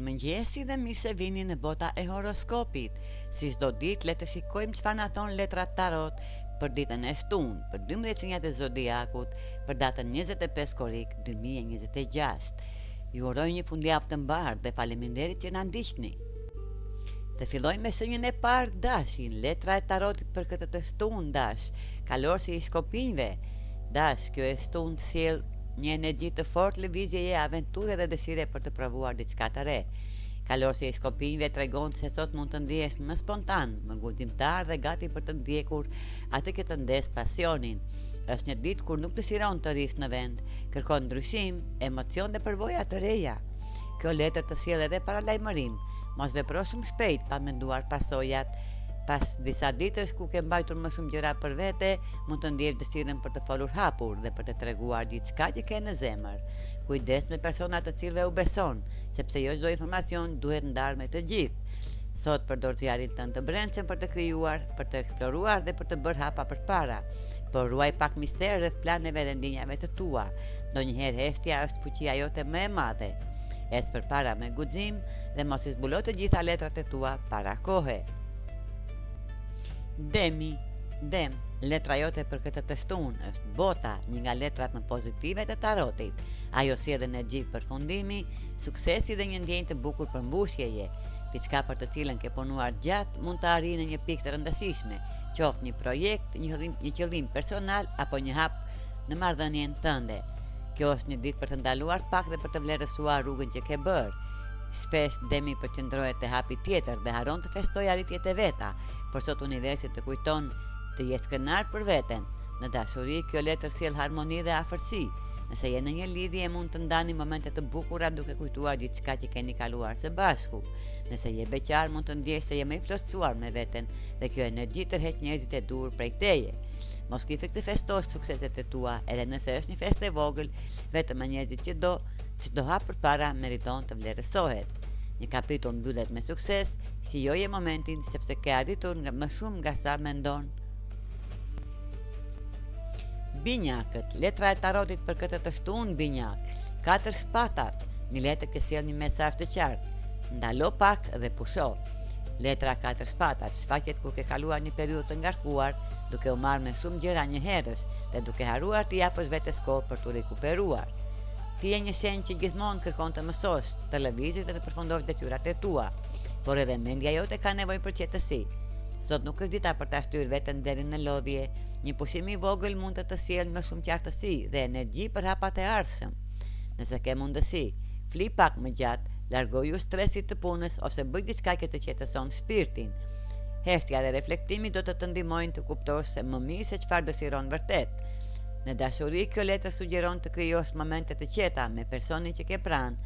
Mëngjesi dhe mirë se vini në bota e horoskopit. Si çdo ditë le të shikojmë çfarë na thon letrat tarot për ditën e shtunë, për 12 sinjat e zodiakut, për datën 25 korrik 2026. Ju uroj një fundjavë të mbarë dhe faleminderit që na ndiqni. Dhe fillojmë me shenjën e parë, dashin, letra e tarotit për këtë të shtunë, dash, kalorësi i shkopinjve. Dash, kjo e shtunë sjell një energji të fortë, lëvizjeje, aventure dhe dëshire për të provuar diçka të re. Kalorësi i shkopinjve tregon se sot mund të ndihesh më spontan, më gundimtar dhe gati për të ndjekur atë që të ndes pasionin. Është një ditë kur nuk dëshiron të rish në vend, kërkon ndryshim, emocion dhe përvoja të reja. Kjo letër të sjell edhe paralajmërim, mos vepro shumë shpejt pa menduar pasojat. Pas disa ditësh ku ke mbajtur më shumë gjëra për vete, mund të ndjesh dëshirën për të folur hapur dhe për të treguar diçka që ke në zemër. Kujdes me persona të cilëve u beson, sepse jo çdo informacion duhet ndarë me të gjithë. Sot përdor zjarrin tënd të brendshëm për të krijuar, për të eksploruar dhe për të bërë hapa përpara. Por ruaj pak mister rreth planeve dhe ndjenjave të tua. Ndonjëherë heshtja është fuqia jote më e madhe. Ec përpara me guxim dhe mos i zbulo të gjitha letrat e tua para kohe. Demi, dem, letra jote për këtë të shtunë është bota, një nga letrat më pozitive të tarotit. Ajo sjell energji përfundimi, suksesi dhe një ndjenjë të bukur përmbushjeje. Diçka për të cilën ke punuar gjatë mund të arrijë në një pikë të rëndësishme, qoftë një projekt, një qëllim personal apo një hap në marrëdhënien tënde. Kjo është një ditë për të ndaluar pak dhe për të vlerësuar rrugën që ke bërë. Shpesh demi përqendrohet te hapi tjetër dhe haron të festojë arritjet e veta, por sot universi të kujton të jesh krenar për veten. Në dashuri kjo letër sjell harmoni dhe afërsi. Nëse je në një lidhje mund të ndani momente të bukura duke kujtuar diçka që keni kaluar së bashku. Nëse je beqar mund të ndjesh se je më i plotësuar me veten dhe kjo energji tërheq njerëzit e dur prej teje. Mos kifi të festosh sukseset e tua, edhe nëse është një festë e vogël, vetëm njerëzit që do hap përpara meriton të vlerësohet. Një kapitull mbyllet me sukses, shijoje momentin sepse ke arritur më shumë nga sa mendon. Binjakët, letra e tarotit për këtë të shtunë, binjak. 4 shpatat, një letër që sjell një mesazh të qartë. Ndalo pak dhe pusho. Letra 4 shpatat shfaqet kur ke kaluar një periudhë të ngarkuar, duke u marrë me shumë gjëra një herësh dhe duke haruar të japësh vetes kohë për të rikuperuar. Ti je një shenjë që gjithmonë kërkon të mësosh, të lëvizësh dhe të përfundosh detyrat e tua, por edhe mendja jote ka nevojë për qetësi. Sot nuk është dita për ta shtyrë veten deri në lodhje. Një pushim i vogël mund të sjellë më shumë qartësi dhe energji për hapat e ardhshëm. Nëse ke mundësi, fli pak më gjatë, largoju stresit të punës ose bëj diçka që të qetëson shpirtin. Heshtja dhe reflektimi do të të ndihmojnë të kuptosh se më mirë se çfarë dëshiron vërtet. Në dashuri kjo letër sugjeron të krijosh momente të qeta me personin që ke pranë.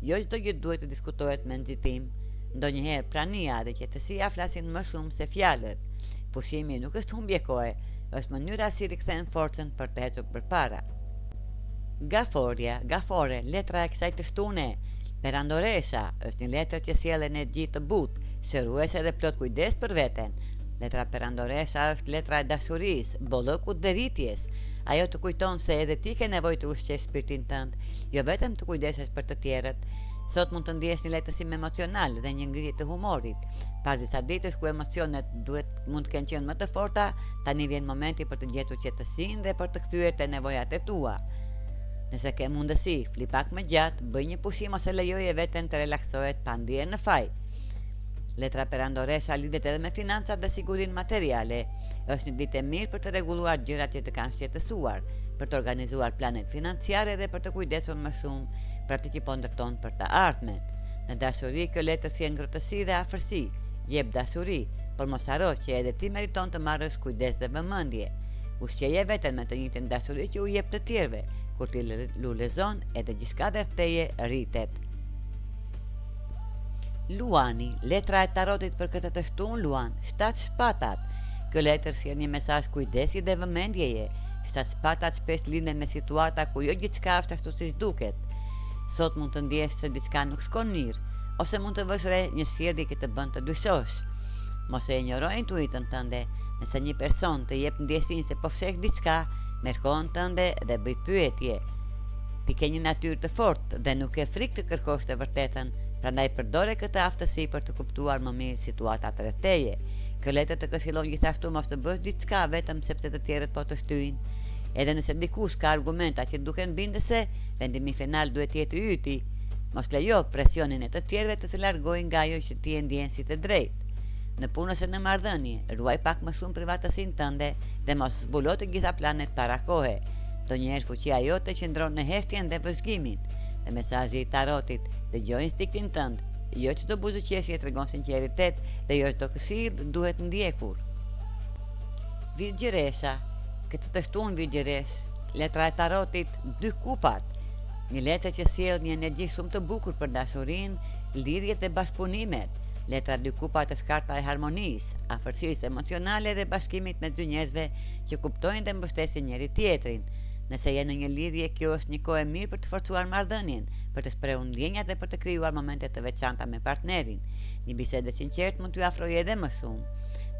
Jo çdo gjë duhet të diskutohet me nxitim. Ndonjëherë prania dhe qetësia flasin më shumë se fjalët. Pushimi nuk është humbje kohe, është mënyra si rikthejnë forcën për të ecur përpara. Gafore, letra e kësaj të shtune. Perandoresha është një letër që sjell energji të butë, shëruese dhe plot kujdes për veten. Letra perandoresha është letra e dashurisë, bollëkut dhe rritjes. Ajo të kujton se edhe ti ke nevojë të ushqesh shpirtin tënd, jo vetëm të kujdesesh për të tjerët. Sot mund të ndjesh një letësim emocional dhe një ngritje të humorit. Pas disa ditësh ku emocionet mund të kenë qenë më të forta, tani vjen momenti për të gjetur qetësinë dhe për të kthyer te nevojat e tua. Nëse ke mundësi, fli pak më gjatë, bëj një pushim ose lejoje veten të relaksohet pa ndier në faj. Letra perandoresha lidhet edhe me financat dhe sigurinë materiale. Është një ditë e mirë për të rregulluar gjërat që të kanë shqetësuar, për të organizuar planet financiare dhe për të kujdesur më shumë për atë që po ndërton për të ardhmen. Në dashuri kjo letër sjell ngrohtësi dhe afërsi. Jep dashuri, por mos haro që edhe ti meriton të marrësh kujdes dhe vëmendje. Ushqeje veten me të njëjtën dashuri që u jep të tjerëve. Kur ti lulezon, edhe gjithçka rreth teje rritet. Luani, letra e tarotit për këtë të shtunë, Luan, 7 shpatat. Kjo letër sjell një mesazh kujdesi dhe vëmendjeje. 7 shpatat shpesh lidhen me situata ku jo gjithçka është ashtu siç duket. Sot mund të ndjesh se diçka nuk shkon mirë, ose mund të vësh re një sjellje që të bën të dyshosh. Mos e injoro intuitën tënde. Nëse një person të jep ndjesinë se po fsheh diçka, merr kohën tënde dhe bëj pyetje. Ti ke një natyrë të fortë dhe nuk ke frikë të kërkosh të vërtetën, Prandaj përdore këtë aftësi për të kuptuar më mirë situatat rreth teje. Kjo letër të këshillon gjithashtu mos të bësh diçka vetëm sepse të tjerët po të shtyjnë. Edhe nëse dikush ka argumenta që duken bindëse, vendimi final duhet të jetë yti. Mos lejo presionin e të tjerëve të të largojnë nga ajo që ti e ndjen si të drejtë. Në punën ose në marrëdhënie, ruaj pak më shumë privatësinë tënde dhe mos zbulo të gjitha planet para kohe. Donjëherë fuqia jote qëndron në heshtjen dhe vëzhgimin. Dhe mesazhi i tarotit, dëgjoj instiktin tënd. Jo çdo buzëqeshje tregon sinqeritet dhe jo çdo këshill duhet ndjekur. Virgjëresha, këtë të shtunë virgjëresh, letra e tarotit 2 kupat. Një letër që sjell një energji shumë të bukur për dashurinë, lidhjet dhe bashkëpunimet. Letra 2 kupat është karta e harmonisë, afërsisë emocionale dhe bashkimit me dy njerëzve që kuptojnë dhe mbështesin njëri tjetrin. Nëse je në një lidhje, kjo është një kohë e mirë për të forcuar marrëdhënien, për të shprehur ndjenjat dhe për të krijuar momente të veçanta me partnerin. Një bisedë e sinqertë mund t'ju afrojë edhe më shumë.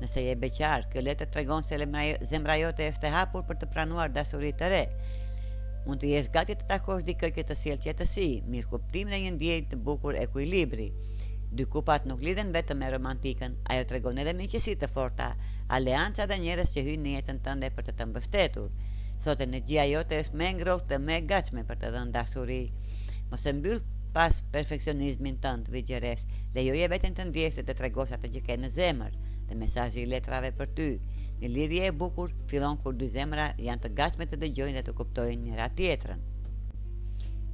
Nëse je beqar, kjo letër tregon se zemra jote është e hapur për të pranuar dashuri të re. Mund të jesh gati të takosh dikë që të sjellë qetësi, mirëkuptim dhe një ndjenjë të bukur ekuilibri. 2 kupat nuk lidhen vetëm me romantikën, ajo tregon edhe miqësi të forta, aleanca dhe njerëz që hyjnë në jetën tënde për të të mbështetur. Sot energjia jote është më e ngrohtë dhe më e gatshme për të dhënë dashuri. Mos e mbyll pas perfeksionizmin tënd, Virgjëresh, lejoje veten të ndjesh dhe të tregosh atë që ke në zemër. Dhe mesazhi i letrave për ty, një lidhje e bukur fillon kur dy zemra janë të gatshme të dëgjojnë dhe të kuptojnë njëra tjetrën.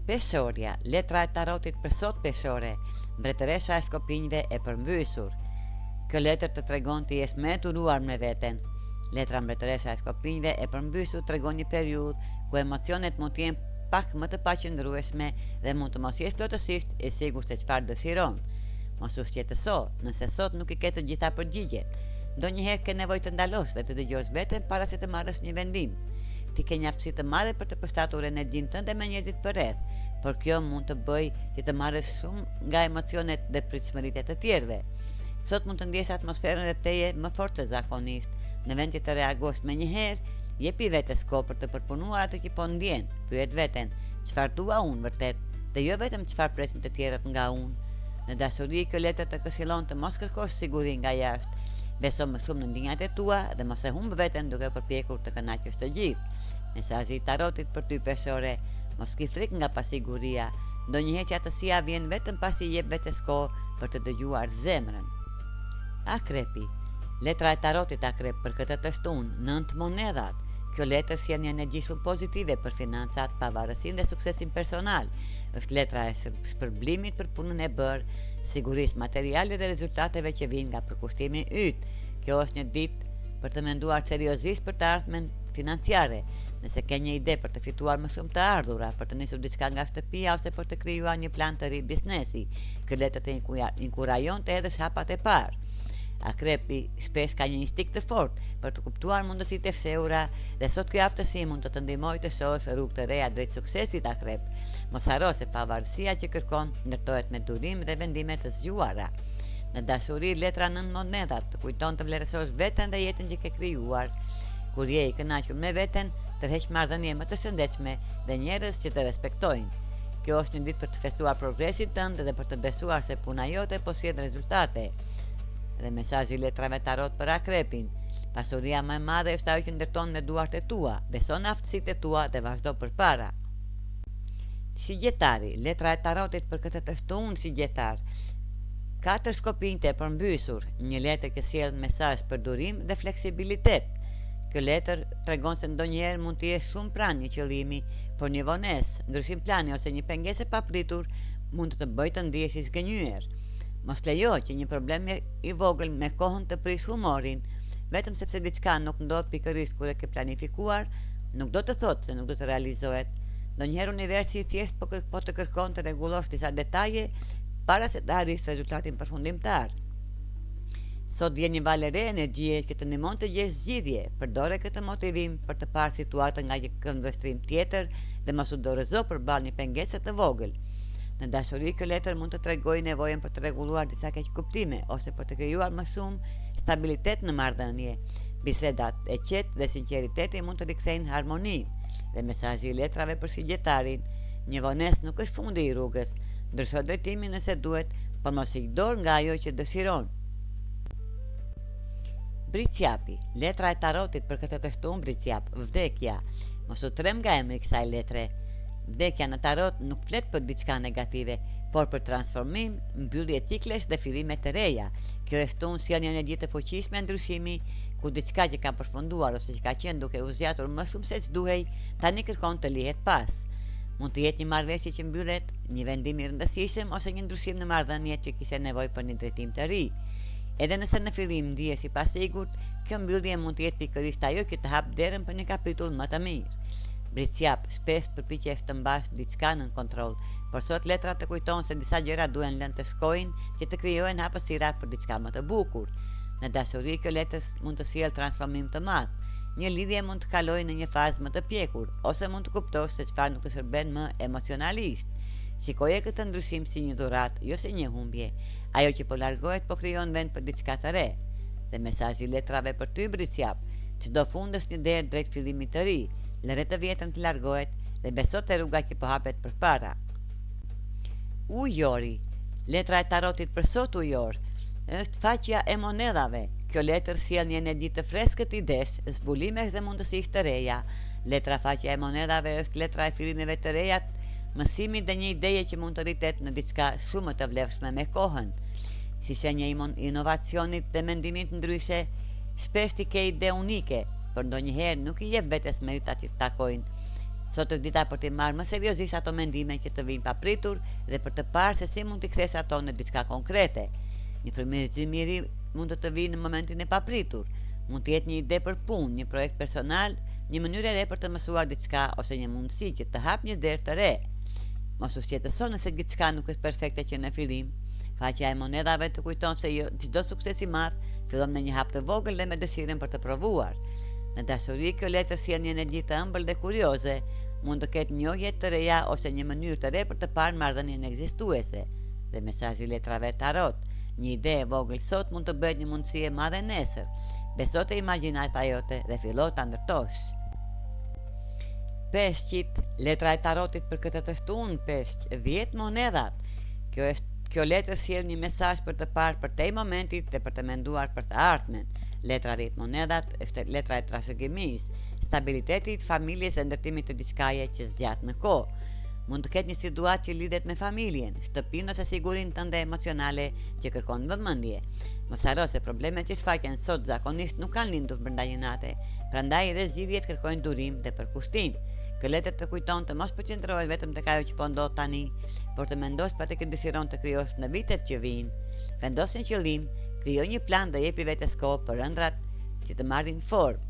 Peshorja, letra e tarotit për sot peshore, mbretëresha e skopinjve e përmbysur. Kjo letër të tregon të jesh më e turuar me veten. Letra mbretëresha e skopinjve e përmbysur tregon një periudhë ku emocionet mund të jenë pak më të paqëndrueshme dhe mund të mos jesh plotësisht e sigurt se çfarë dëshiron. Mos u shqetëso, nëse sot nuk i ke të gjitha përgjigjet. Ndonjëherë ke nevojë të ndalosh dhe të dëgjosh veten para se të marrësh një vendim. Ti ke një aftësi të madhe për të përshtatur energjinë tënde me njerëzit përreth, por kjo mund të bëjë që të marrësh shumë nga emocionet dhe pritshmëritë e të tjerëve. Sot mund të ndjesh atmosferën e teje më fort se zakonisht. Në vend që të reagosh menjëherë, jepi vetes kohë për të përpunuar atë që po ndjen. Pyet veten, çfarë dua unë vërtet, dhe jo vetëm çfarë presin të tjerët nga unë. Në dashuri, kjo letër të këshillon të mos kërkosh siguri nga jashtë. Beso më shumë në ndjenjat e tua dhe mos e humb veten duke përpjekur të kënaqësh të gjithë. Mesazhi i tarotit për ty peshore, mos ki frikë nga pasiguria. Ndonjëherë qetësia vjen vetëm pasi jep vetes kohë për të dëgjuar zemrën. Akrepi, letra e tarotit akrep për këtë të shtunë, 9 monedhat. Kjo letër sjell një energji shumë pozitive për financat, pavarësinë dhe suksesin personal. Është letra e shpërblimit për punën e bërë, sigurisë materiale dhe rezultateve që vijnë nga përkushtimi yt. Kjo është një ditë për të menduar seriozisht për të ardhmen financiare. Nëse ke një ide për të fituar më shumë të ardhura, për të nisur diçka nga shtëpia ose për të krijuar një plan të ri biznesi, kjo letër të inkurajon të hedhësh hapat e parë. Akrepi shpesh ka një instinkt të fortë për të kuptuar mundësitë e fshehura dhe sot kjo aftësi mund të të ndihmojë të shohësh rrugë të reja drejt suksesit akrep. Mos harro se pavarësia që kërkon ndërtohet me durim dhe vendime të zgjuara. Në dashuri, letra 9 monedhat të kujton të vlerësosh veten dhe jetën që ke krijuar. Kur je i kënaqur me veten, tërheq marrëdhënie më të shëndetshme dhe njerëz që të respektojnë. Kjo është një ditë për të festuar progresin tënd dhe për të besuar se puna jote po sjell rezultate. Dhe mesazhi i letrave tarot për akrepin. Pasuria më e madhe është ajo që ndërton me duart e tua, beso në aftësitë e tua dhe vazhdo përpara. Shigjetari, letra e tarotit për këtë të shtunë shigjetar. 4 skopinjt e përmbysur, një letër që sjell mesazh për durim dhe fleksibilitet. Kjo letër tregon se ndonjëherë mund të jesh shumë pranë një qëllimi, por një vonesë, ndryshim plani ose një pengesë e papritur mund të të bëjë të ndihesh i zgënjur. Mos lejo që një problem i vogël me kohën të prish humorin, vetëm sepse diçka nuk ndodh pikërisht kur e ke planifikuar, nuk do të thotë se nuk do të realizohet. Ndonjëherë universi thjesht po të kërkon të rregullosh disa detaje para se të arrish rezultatin përfundimtar. Sot vjen një valë re energjie që të ndihmon të gjesh zgjidhje. Përdore këtë motivim për të parë situatën nga një këndvështrim tjetër dhe mos u dorëzo përballë një pengese të vogël. Në dashuri, kjo letër mund të tregojë nevojën për të rregulluar disa keqkuptime ose për të krijuar më shumë stabilitet në marrëdhënie. Bisedat e qetë dhe sinqeriteti mund të rikthejnë harmoni. Dhe mesazhi i letrave për shigjetarin, një vonesë nuk është fundi i rrugës, ndërso drejtimi nëse duhet, por mos i dorë nga ajo që dëshiron. Bricjapi, letra e tarotit për këtë të shtunë bricjap, vdekja. Mos u trem nga emri kësaj letre. Vdekja në tarot nuk flet për diçka negative, por për transformim, mbyllje ciklesh dhe fillime të reja. Kjo e shtunë sjell një energji të fuqishme ndryshimi, ku diçka që ka përfunduar ose që ka qenë duke u zgjatur më shumë se ç'duhej, tani kërkon të lihet pas. Mund të jetë një marrëveshje që mbyllet, një vendim i rëndësishëm ose një ndryshim në marrëdhënie që kishte nevojë për një drejtim të ri. Edhe nëse në fillim ndihesh i pasigurt, kjo mbyllje mund të jetë pikërisht ajo që të hap derën për një kapitull më të mirë. Bricjap, shpesh përpiqesh të mbash diçka në kontroll, por sot letra të kujton se disa gjëra duhen lënë të shkojnë që të krijojnë hapësira për diçka më të bukur. Në dashuri kjo letër mund të sjellë transformim të madh. Një lidhje mund të kalojë në një fazë më të pjekur, ose mund të kuptosh se çfarë nuk të shërben më emocionalisht. Shikoje këtë ndryshim si një dhuratë, jo si një humbje. Ajo që po largohet po krijon vend për diçka të re. Dhe mesazhi i letrave për ty bricjap, çdo fund është një derë drejt fillimit të ri. Lëre të vjetën të largohet dhe beso te rruga që po hapet përpara. Ujori, letra e tarotit për sot ujor, është faqja e monedhave. Kjo letër sjell një energji të freskët idesh, zbulimesh dhe mundësish të reja. Letra faqja e monedhave është letra e fillimeve të reja, mësimit dhe një ideje që mund të rritet në diçka shumë të vlefshme me kohën. Si shenjë e inovacionit dhe mendimit ndryshe, shpesh ti ke ide unike, por ndonjëherë nuk i jep vetes meritat që të takojnë. Sot është dita për të marrë më seriozisht ato mendime që të vinë papritur dhe për të parë se si mund t'i kthesh ato në diçka konkrete. Një frymëzim i ri mund të vinë në momentin e papritur. Mund të jetë një ide për punë, një projekt personal, një mënyrë e re për të mësuar diçka ose një mundësi që të hap një derë të re. Mos u shqetëso nëse diçka nuk është perfekte që në fillim. Faqja e monedhave të kujton se çdo sukses i madh fillon me një hap të vogël dhe me dëshirën për të provuar. Në dashuri kjo letër sjell një energji të ëmbël dhe kurioze, mund të ketë njohje të reja ose një mënyrë të re për të parë marrëdhënien ekzistuese. Dhe mesazhi i letrave tarot, një ide e vogël sot mund të bëhet një mundësi e madhe nesër. Beso te imagjinata jote dhe fillo ta ndërtosh. Peshqit, letra e tarotit për këtë të shtunë, peshq, 10 monedhat. Kjo letër sjell një mesazh për të parë për te momentit dhe për të menduar për të ardhmen. Letra 10 monedhat është letra e trashëgimisë, stabilitetit, familjes dhe ndërtimit të diçkaje që zgjat në kohë. Mund të ketë një situatë që lidhet me familjen, shtëpinë ose sigurinë tënde emocionale që kërkon vëmendje. Mos haro se problemet që shfaqen sot zakonisht nuk kanë lindur brenda një nate, prandaj edhe zgjidhjet kërkojnë durim dhe përkushtim. Kjo letër të kujton të mos përqendrohesh vetëm tek ajo që po ndodh tani, por të mendosh për atë që dëshiron të krijosh në vitet që vijnë. Vendos një qëllim, krijo një plan dhe jepi vetes kohë për ëndrat që të marrin formë.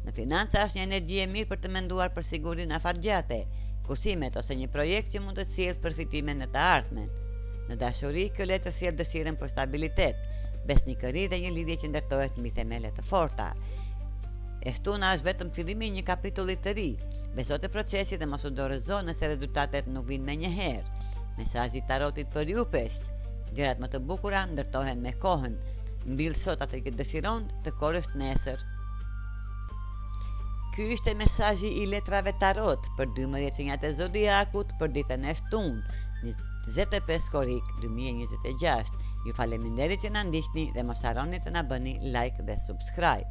Në financa është një energji e mirë për të menduar për sigurinë afatgjate, kusimet ose një projekt që mund të sjellë përfitime në të ardhmen. Në dashuri, kjo letër sjell dëshirën për stabilitet, besnikëri dhe një lidhje që ndërtohet mbi themele të forta. E shtuna është vetëm fillimi i një kapitulli të ri. Beso te procesi dhe mos u dorëzo nëse rezultatet nuk vinë menjëherë. Mesazhi i tarotit për ju peshq, gjërat më të bukura ndërtohen me kohën. Mbill sot atë që dëshiron të korrësh nesër. Ky ishte mesazhi i letrave tarot për 12 qenjat e zodiakut për ditën e shtunë, 25 korrik 2026. Ju faleminderit që na ndiqni dhe mos harroni të na bëni like dhe subscribe.